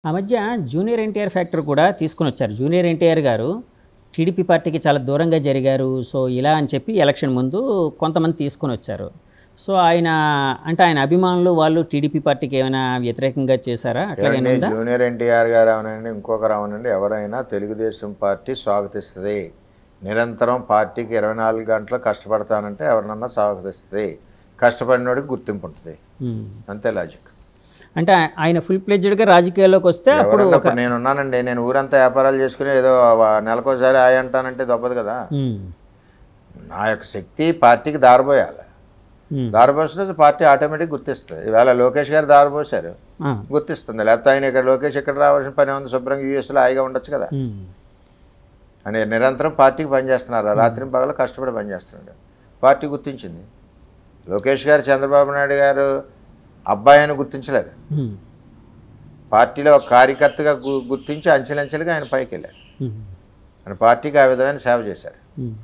ఆ మధ్య junior NTR factor కూడా తీసుకొనొచ్చారు. జూనియర్ ఎన్టీఆర్ గారు టీడీపీ పార్టీకి చాలా దూరంగా జరిగారు. సో, ఇలా అని చెప్పి ఎలక్షన్ ముందు కొంతమంది తీసుకొనొచ్చారు. సో, ఆయన అభిమానులు వాళ్ళు టీడీపీ పార్టీకి ఏమైనా వ్యతిరేకంగా చేశారా? అట్లాగేమైనా ఏమండి ఉందా? జూనియర్ ఎన్టీఆర్ గారు అవనండి ఇంకొకరు అవనండి ఎవరైనా తెలుగుదేశం పార్టీ స్వాగతిస్తుంది. నిరంతరం పార్టీకి 24 గంటలు కష్టపడతానంటే ఎవరినన్నా స్వాగతిస్తుంది. కష్టపడినోడికి గుర్తింపు ఉంటుంది. హ్మ్. అంతే లాజిక్. అంటే ఆయన ఫుల్ ప్లెడ్జ్డ్‌గా రాజకీయాల్లోకి వస్తే అప్పుడు ఎవరన్నా ఒక ఇప్పుడు నేనున్నానండి, నేను ఊరంతా వ్యాపారాలు చేసుకుని ఏదో నెలకోసారి హాయ్ అంటానంటే తప్పదు కదా. హ్మ్. నా యొక్క శక్తి పార్టీకి దారబోయాలి. హ్మ్. దారపోస్తే పార్టీ ఆటోమేటిక్ గుర్తిస్తుంది. ఈవేళ లోకేష్ గారు దారపోసారు, ఆ! గుర్తిస్తుంది. లేకపోతే ఆయన ఇక్కడ లోకేష్ ఇక్కడ రావాల్సిన పని ఉంది, శుభ్రంగా యూఎస్లో హాయిగా ఉండొచ్చు కదా హ్మ్. అని నిరంతరం పార్టీకి పనిచేస్తున్నారు. రాత్రి పగలు కష్టపడి పనిచేస్తున్నాడు. పార్టీ గుర్తించింది. లోకేష్ గారు చంద్రబాబు నాయుడు గారు అబ్బాయి అని గుర్తించలేదు. హ్మ్. పార్టీలో ఒక కార్యకర్తగా గుర్తించి అంచెలంచెలుగా ఆయన పైకి వెళ్ళారు. హ్మ్. ఆయన పార్టీకి ఆ విధమైన సేవ చేశారు. హ్మ్.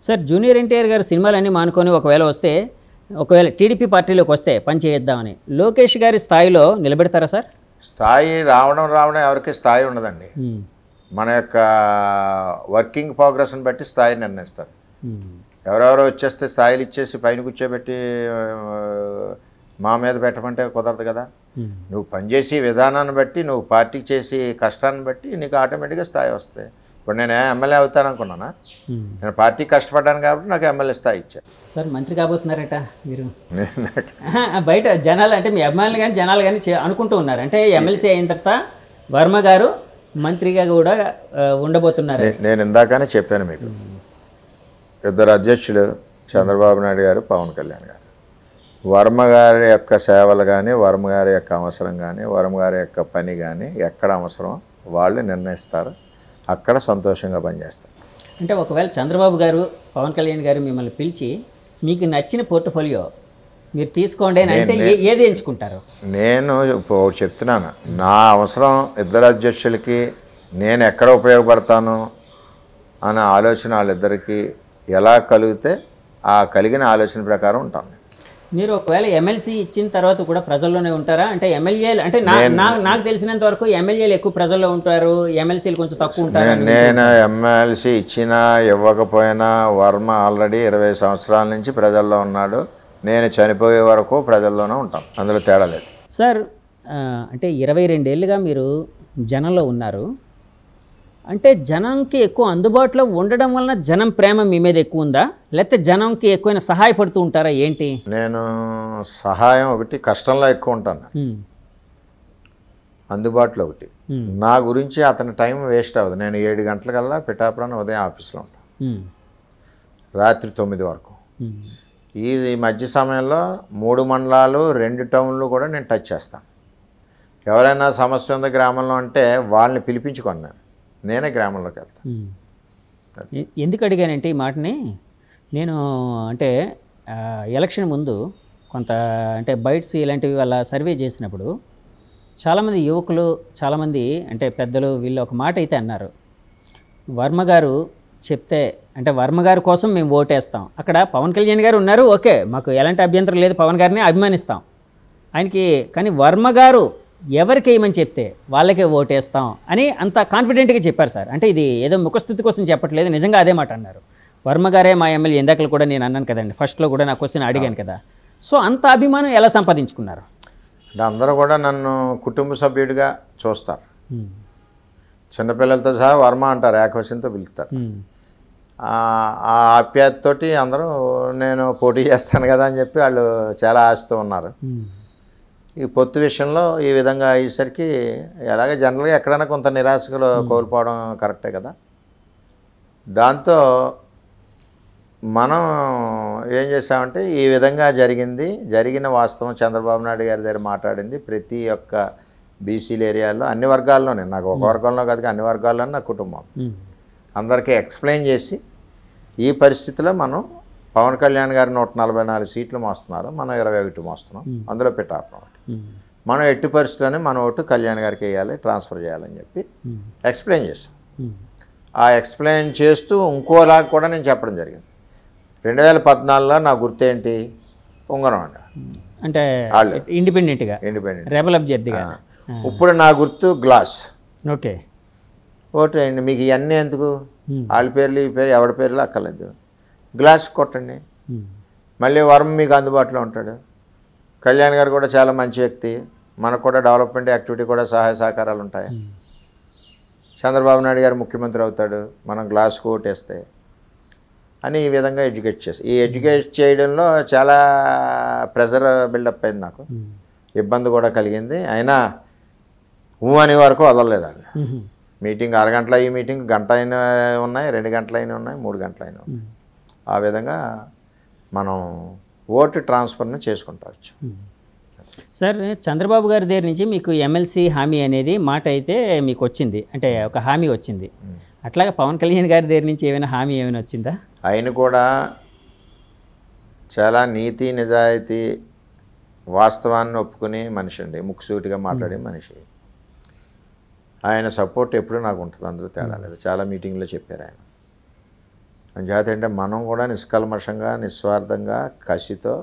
సార్ జూనియర్ ఎన్టీఆర్ గారు సినిమాలన్నీ మానుకొని ఒకవేళ టీడీపీ పార్టీలోకి వస్తే పని చేద్దామని లోకేష్ గారి స్థాయిలో నిలబెడతారా సార్? స్థాయి రావడం ఎవరికి స్థాయి ఉండదండి. హ్మ్. మన యొక్క వర్కింగ్ ప్రోగ్రెస్ని బట్టి స్థాయి నిర్ణయిస్తారు. హ్మ్. ఎవరెవరో వచ్చేస్తే స్థాయిలు ఇచ్చేసి పైన కూర్చోబెట్టి మా మీద పెట్టమంటే కుదరదు కదా. హ్మ్. నువ్వు పనిచేసే విధానాన్ని బట్టి, నువ్వు పార్టీకి చేసే కష్టాన్ని బట్టి నీకు ఆటోమేటిక్గా స్థాయి వస్తాయి. ఇప్పుడు నేను ఎమ్మెల్యే అవుతాననుకున్నానా? హ్మ్. నేను పార్టీకి కష్టపడ్డాను కాబట్టి నాకు ఎమ్మెల్యే స్థాయి ఇచ్చారు. సార్ మంత్రి కాబోతున్నారట మీరు? ఆహా, బయట జనాలు అంటే మీ అభిమానులు కానీ జనాలు కానీ అనుకుంటూ ఉన్నారు. అంటే ఎమ్మెల్సీ అయిన తర్వాత వర్మ గారు మంత్రిగా కూడా ఉండబోతున్నారు. నేను ఇందాకనే చెప్పాను మీకు, ఇద్దరు అధ్యక్షులు చంద్రబాబు నాయుడు గారు, పవన్ కళ్యాణ్ గారు. వర్మ గారి యొక్క సేవలు కానీ, వర్మ గారి యొక్క అవసరం కానీ, వర్మ గారి యొక్క పని కానీ ఎక్కడ అవసరం వాళ్ళు నిర్ణయిస్తారు. అక్కడ సంతోషంగా పనిచేస్తారు. అంటే ఒకవేళ చంద్రబాబు గారు పవన్ కళ్యాణ్ గారు మిమ్మల్ని పిలిచి మీకు నచ్చిన పోర్ట్ఫోలియో మీరు తీసుకోండి అని అంటే ఏది ఎంచుకుంటారు? నేను ఇప్పుడు చెప్తున్నాను, నా అవసరం ఇద్దరు అధ్యక్షులకి నేను ఎక్కడ ఉపయోగపడతాను అనే ఆలోచన వాళ్ళిద్దరికీ ఎలా కలిగితే ఆ కలిగిన ఆలోచన ప్రకారం ఉంటాను. మీరు ఒకవేళ ఎమ్మెల్సీ ఇచ్చిన తర్వాత కూడా ప్రజల్లోనే ఉంటారా? అంటే ఎమ్మెల్యేలు అంటే నాకు తెలిసినంత వరకు ఎమ్మెల్యేలు ఎక్కువ ప్రజల్లో ఉంటారు, ఎమ్మెల్సీలు కొంచెం తక్కువ ఉంటారు. నేను ఎమ్మెల్సీ ఇచ్చినా ఇవ్వకపోయినా వర్మ ఆల్రెడీ 20 సంవత్సరాల నుంచి ప్రజల్లో ఉన్నాడు. నేను చనిపోయే వరకు ప్రజల్లోనే ఉంటాను, అందులో తేడా లేదు. సార్ అంటే 22 ఏళ్ళుగా మీరు జనంలో ఉన్నారు. అంటే జనంకి ఎక్కువ అందుబాటులో ఉండడం వలన జనం ప్రేమ మీ మీద ఎక్కువ ఉందా, లేకపోతే జనంకి ఎక్కువైనా సహాయపడుతూ ఉంటారా ఏంటి? నేను సహాయం ఒకటి, కష్టంలో ఎక్కువ ఉంటాను, అందుబాటులో ఒకటి. నా గురించి అతని టైం వేస్ట్ అవ్వదు. నేను 7 గంటలకల్లా పిఠాపురం ఉదయం ఆఫీస్లో ఉంటాను, రాత్రి 9 వరకు. ఈ మధ్య సమయంలో 3 మండలాలు 2 టౌన్లు కూడా నేను టచ్ చేస్తాను. ఎవరైనా సమస్య ఉంది గ్రామంలో అంటే వాళ్ళని పిలిపించుకున్నాను, నేనే గ్రామంలోకి వెళ్తాను. ఎందుకు అడిగానంటే ఈ మాటని, నేను అంటే ఎలక్షన్ ముందు కొంత అంటే బైట్స్ ఇలాంటివి వాళ్ళ సర్వే చేసినప్పుడు చాలామంది యువకులు, చాలామంది అంటే పెద్దలు వీళ్ళు ఒక మాట అయితే అన్నారు, వర్మ గారు చెప్తే అంటే వర్మ గారి కోసం మేము ఓటేస్తాం. అక్కడ పవన్ కళ్యాణ్ గారు ఉన్నారు, ఓకే మాకు ఎలాంటి అభ్యంతరం లేదు, పవన్ గారిని అభిమానిస్తాం ఆయనకి, కానీ వర్మ గారు ఎవరికి వేయమని చెప్తే వాళ్ళకే ఓటేస్తాం అని అంత కాన్ఫిడెంట్గా చెప్పారు సార్. అంటే ఇది ఏదో ముఖస్థుతి కోసం చెప్పట్లేదు, నిజంగా అదే మాట అన్నారు. వర్మ గారే మా ఎమ్మెల్యే, ఇందాకలు కూడా నేను అన్నాను కదండి, ఫస్ట్లో కూడా నా క్వశ్చన్ అడిగాను కదా. సో అంత అభిమానం ఎలా సంపాదించుకున్నారు? అంటే అందరూ కూడా నన్ను కుటుంబ సభ్యుడిగా చూస్తారు. చిన్నపిల్లలతో సహా వర్మ అంటారు, ఏకవచనంతో పిలుస్తారు. ఆ ఆప్యాయతతోటి అందరూ నేను పోటీ చేస్తాను కదా అని చెప్పి వాళ్ళు చాలా ఆశతో ఉన్నారు. ఈ పొత్తు విషయంలో ఈ విధంగా అయ్యేసరికి అలాగే జనరల్గా ఎక్కడైనా కొంత నిరాశలో కోల్పోవడం కరెక్టే కదా. దాంతో మనం ఏం చేసామంటే ఈ విధంగా జరిగిన వాస్తవం చంద్రబాబు నాయుడు గారి దగ్గర మాట్లాడింది ప్రతి ఒక్క బీసీల ఏరియాలో అన్ని వర్గాల్లోనే, నాకు ఒక వర్గంలో కాదు అన్ని వర్గాల్లోనే నా కుటుంబం అందరికీ ఎక్స్ప్లెయిన్ చేసి ఈ పరిస్థితిలో మనం పవన్ కళ్యాణ్ గారు 144 సీట్లు మోస్తున్నారు, మనం 21 మోస్తున్నాం, అందులో పిఠాపురం ఒకటి. మనం ఎట్టి పరిస్థితుల్లోనే మన ఓటు కళ్యాణ్ గారికి వేయాలి, ట్రాన్స్ఫర్ చేయాలని చెప్పి ఎక్స్ప్లెయిన్ చేస్తాం. ఆ ఎక్స్ప్లెయిన్ చేస్తూ ఇంకోలాగా కూడా నేను చెప్పడం జరిగింది. 2014లో నా గుర్తేంటి? ఉంగరం అండి, అంటే ఇండిపెండెంట్ రెబల్ అభ్యర్థిగా ఇప్పుడు నా గుర్తు గ్లాస్. ఓకే. ఓటు వేయండి, మీకు ఇవన్నీ ఎందుకు, వాళ్ళ పేర్లు ఈ పేరు ఎవరి పేర్లు అక్కర్లేదు, గ్లాస్ కొట్టండి. మళ్ళీ వరం మీకు అందుబాటులో ఉంటాడు. కళ్యాణ్ గారు కూడా చాలా మంచి వ్యక్తి, మనకు కూడా డెవలప్మెంట్ యాక్టివిటీ కూడా సహాయ సహకారాలు ఉంటాయి. చంద్రబాబు నాయుడు గారు ముఖ్యమంత్రి అవుతాడు, మనం గ్లాస్కు ఓటేస్తే అని ఈ విధంగా ఎడ్యుకేట్ చేసి, ఈ ఎడ్యుకేట్ చేయడంలో చాలా ప్రెజర్ బిల్డప్ అయింది, నాకు ఇబ్బంది కూడా కలిగింది. అయినా అనే వరకు వదలలేదండి. మీటింగ్ అరగంటల, ఈ మీటింగ్ గంట అయినా ఉన్నాయి, 2 గంటలు అయినా ఉన్నాయి, 3 గంటలు అయినా ఉన్నాయి. ఆ విధంగా మనం ఓటు ట్రాన్స్ఫర్ని చేసుకుంటావచ్చు. సార్, చంద్రబాబు గారి దగ్గర నుంచి మీకు ఎమ్మెల్సీ హామీ అనేది మాట అయితే మీకు వచ్చింది, అంటే ఒక హామీ వచ్చింది. అట్లాగే పవన్ కళ్యాణ్ గారి దగ్గర నుంచి ఏమైనా హామీ ఏమైనా వచ్చిందా? ఆయన కూడా చాలా నీతి నిజాయితీ వాస్తవాన్ని ఒప్పుకునే మనిషి అండి, ముక్కుసూటిగా మాట్లాడే మనిషి. ఆయన సపోర్ట్ ఎప్పుడు నాకు ఉంటుంది, అందులో తేడా లేదు. చాలా మీటింగ్లో చెప్పారు ఆయన. అంచేత అంటే మనం కూడా నిష్కల్మషంగా నిస్వార్థంగా కసితో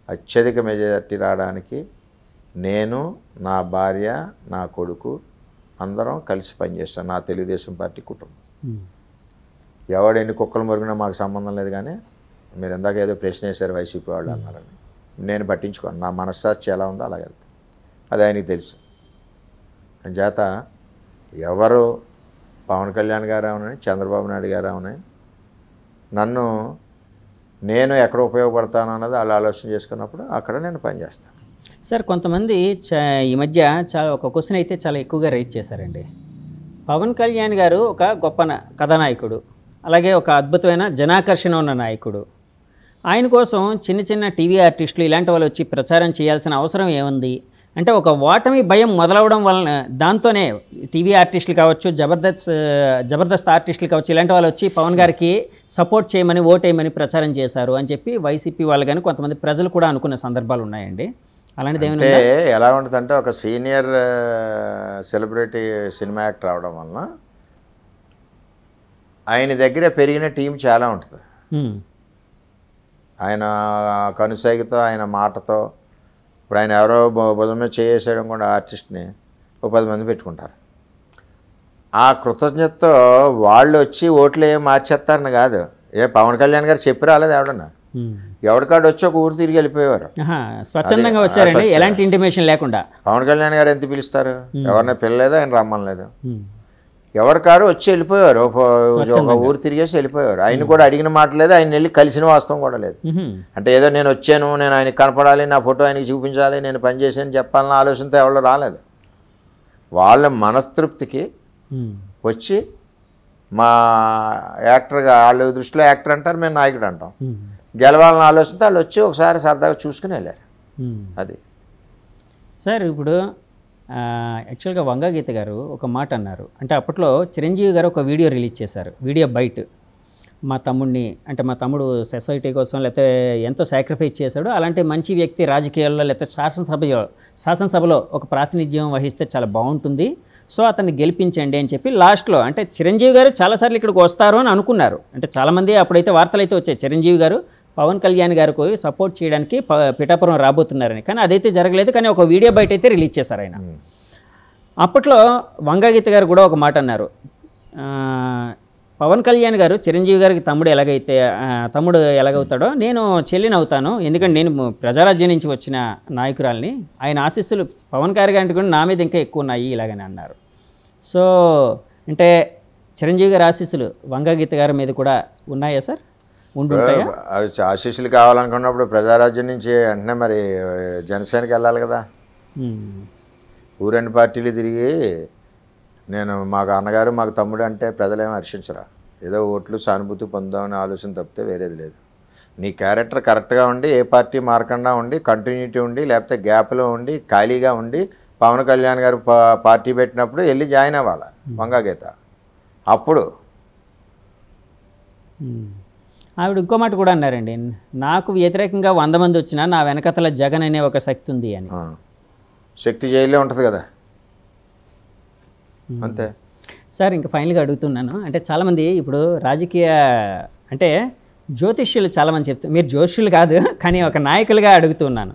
అత్యధిక మెజారిటీ రావడానికి నేను, నా భార్య, నా కొడుకు అందరం కలిసి పనిచేస్తాం, నా తెలుగుదేశం పార్టీ కుటుంబం. ఎవడు ఎన్ని కుక్కలు మురిగినా మాకు సంబంధం లేదు. కానీ మీరు ఇందాక ఏదో ప్రశ్న వేశారు వైసీపీ వాళ్ళు అన్నారని, నేను పట్టించుకోను. నా మనస్సాక్షి ఎలా ఉందో అలాగే వెళ్తాను, అది ఆయనకి తెలుసు. అంచేత ఎవరు పవన్ కళ్యాణ్ గారు అవునని, చంద్రబాబు నాయుడు గారు అవునని, నన్ను నేను ఎక్కడ ఉపయోగపడతాను అన్నది వాళ్ళు ఆలోచన చేసుకున్నప్పుడు అక్కడ నేను పనిచేస్తాను. సార్, కొంతమంది ఈ మధ్య చాలా ఒక క్వశ్చన్ అయితే చాలా ఎక్కువగా రైజ్ చేశారండి. పవన్ కళ్యాణ్ గారు ఒక గొప్ప కథానాయకుడు, అలాగే ఒక అద్భుతమైన జనాకర్షణ ఉన్న నాయకుడు. ఆయన కోసం చిన్న చిన్న టీవీ ఆర్టిస్టులు ఇలాంటి వాళ్ళు వచ్చి ప్రచారం చేయాల్సిన అవసరం ఏముంది? అంటే ఒక ఓటమి భయం మొదలవడం వలన, దాంతోనే టీవీ ఆర్టిస్టులు కావచ్చు, జబర్దస్త్ ఆర్టిస్టులు కావచ్చు, ఇలాంటి వాళ్ళు వచ్చి పవన్ గారికి సపోర్ట్ చేయమని, ఓటేయమని ప్రచారం చేశారు అని చెప్పి వైసీపీ వాళ్ళు కానీ కొంతమంది ప్రజలు కూడా అనుకున్న సందర్భాలు ఉన్నాయండి. అలాంటిది ఏమైనా ఎలా ఉంటుందంటే, ఒక సీనియర్ సెలబ్రిటీ సినిమా యాక్టర్ అవడం వలన ఆయన దగ్గర పెరిగిన టీం చాలా ఉంటుంది. ఆయన కనుసైగతో, ఆయన మాటతో, ఇప్పుడు ఆయన ఎవరో భుజం మీద చేసేయడం కూడా ఆర్టిస్ట్ని 10 మంది పెట్టుకుంటారు. ఆ కృతజ్ఞతతో వాళ్ళు వచ్చి ఓట్లు ఏం మార్చేస్తారని కాదు. పవన్ కళ్యాణ్ గారు చెప్పి రాలేదు ఎవడన్నా, ఎవరికాడు వచ్చి ఒక ఊరు తిరిగి వెళ్ళిపోయేవారు, స్వచ్ఛందంగా వచ్చారండి, ఎలాంటి ఇంటిమేషన్ లేకుండా. పవన్ కళ్యాణ్ గారు ఎంత పిలుస్తారు, ఎవరిని పిల్లలేదు, ఆయన రమ్మనలేదు, ఎవరికాడు వచ్చి వెళ్ళిపోయారు, ఒక ఊరు తిరిగేసి వెళ్ళిపోయారు. ఆయన కూడా అడిగిన మాట లేదు, ఆయన వెళ్ళి కలిసిన వాస్తవం కూడా లేదు. అంటే ఏదో నేను వచ్చాను, నేను ఆయనకి కనపడాలి, నా ఫోటో ఆయనకి చూపించాలి, నేను పనిచేసాను చెప్పాలన్న ఆలోచనతో ఎవరు రాలేదు. వాళ్ళ మనస్తృప్తికి వచ్చి మా యాక్టర్గా, వాళ్ళు దృష్టిలో యాక్టర్ అంటారు, మేము నాయకుడు అంటాం, గెలవాలన్న ఆలోచనతో వాళ్ళు వచ్చి ఒకసారి సరదాగా చూసుకుని వెళ్ళారు. అది సార్. ఇప్పుడు యాక్చువల్గా వంగగీత గారు ఒక మాట అన్నారు. అంటే అప్పట్లో చిరంజీవి గారు ఒక వీడియో రిలీజ్ చేశారు. వీడియో బయట మా తమ్ముడిని, అంటే మా తమ్ముడు సొసైటీ కోసం లేకపోతే ఎంతో సాక్రిఫైస్ చేశాడు, అలాంటి మంచి వ్యక్తి రాజకీయాల్లో లేకపోతే శాసనసభలో ఒక ప్రాతినిధ్యం వహిస్తే చాలా బాగుంటుంది, సో అతన్ని గెలిపించండి అని చెప్పి లాస్ట్లో, అంటే చిరంజీవి గారు చాలాసార్లు ఇక్కడికి వస్తారు అని అనుకున్నారు. అంటే చాలామంది అప్పుడైతే వార్తలు అయితే వచ్చాయి, చిరంజీవి గారు పవన్ కళ్యాణ్ గారికి సపోర్ట్ చేయడానికి పిఠాపురం రాబోతున్నారని. కానీ అదైతే జరగలేదు. కానీ ఒక వీడియో బయట అయితే రిలీజ్ చేశారు ఆయన. అప్పట్లో వంగగీత గారు కూడా ఒక మాట అన్నారు, పవన్ కళ్యాణ్ గారు చిరంజీవి గారికి తమ్ముడు ఎలాగవుతాడో నేను చెల్లిని అవుతాను, ఎందుకంటే నేను ప్రజారాజ్యం నుంచి వచ్చిన నాయకురాల్ని, ఆయన ఆశీస్సులు పవన్ గారికి కూడా నా మీద ఇంకా ఎక్కువ ఉన్నాయి ఇలాగని అన్నారు. సో అంటే చిరంజీవి గారి ఆశీస్సులు వంగగీత గారి మీద కూడా ఉన్నాయా సార్? ఉండుంటాయా? అవి ఆశీస్సులు కావాలనుకున్నప్పుడు ప్రజారాజ్యం నుంచి వెంటనే మరి జనసేనకి వెళ్ళాలి కదా. ఊరన్ని పార్టీలు తిరిగి మాకు అన్నగారు మాకు తమ్ముడు అంటే ప్రజలేమో హర్షించరా, ఏదో ఓట్లు సానుభూతి పొందామని ఆలోచన తప్పితే వేరేది లేదు. నీ క్యారెక్టర్ కరెక్ట్గా ఉండి, ఏ పార్టీ మారకుండా ఉండి, కంటిన్యూటీ ఉండి, లేకపోతే గ్యాప్లో ఉండి, ఖాళీగా ఉండి, పవన్ కళ్యాణ్ గారు పార్టీ పెట్టినప్పుడు వెళ్ళి జాయిన్ అవ్వాలి వంగగీత. అప్పుడు ఆవిడ ఇంకో మాట కూడా అన్నారండి, నాకు వ్యతిరేకంగా 100 మంది వచ్చినా నా వెనకతల జగన్ అనే ఒక శక్తి ఉంది అని. శక్తి జైల్లో ఉంటుంది కదా, అంతే సార్. ఇంకా ఫైనల్గా అడుగుతున్నాను, అంటే చాలామంది ఇప్పుడు రాజకీయ అంటే జ్యోతిష్యులు చాలామంది చెప్తారు, మీరు జ్యోతిష్యులు కాదు కానీ ఒక నాయకులుగా అడుగుతున్నాను,